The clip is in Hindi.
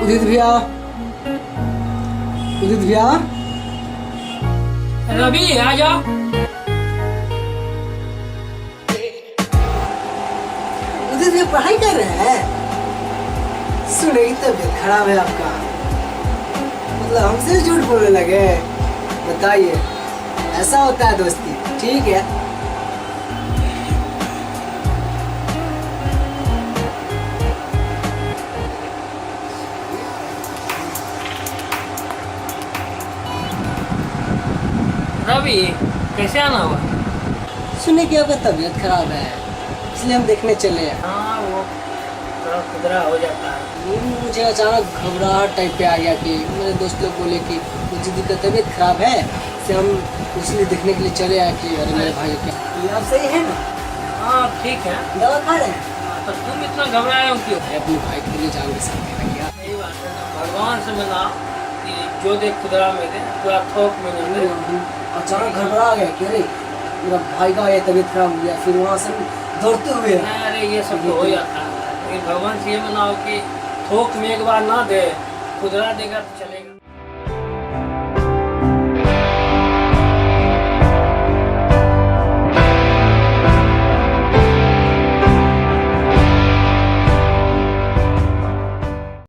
उदित भैया, उदित भैया। रवि आ जाओ। उदित भैया पढ़ाई कर रहे हैं? सुने की तबीयत खराब है आपका, मतलब हमसे झूठ बोलने लगे। बताइए, ऐसा होता है दोस्ती। ठीक है, रवि कैसे आना हुआ? सुने की आपका तबीयत खराब है, इसलिए हम देखने चले हैं। हाँ, वो थोड़ा खुदरा हो जाता है। मुझे अचानक घबराहट टाइप पे आ गया कि मेरे दोस्त लोग बोले कि दीदी का तबीयत खराब है, इससे हम इसलिए देखने के लिए चले आए कि अरे मेरे भाई क्या ये आप सही है ना? हाँ ठीक है। दवा खा रहे हैं? तो तुम इतना घबराए हो क्यों? मैं अपने भाई के लिए जान के साथ गया। सही बात है, भगवान से मिला कि जो दे खुदरा में दे, पूरा थोक में नहीं दे। अचानक घबरा गया कि अरे मेरा भाई का ये तबीयत खराब हो गया, फिर वहाँ से दौड़ते हुए। अरे ये सब तो हो जाता है, लेकिन भगवान से ये मनाओ कि थोक में एक बार ना दे, खुदरा देगा तो चलेगा।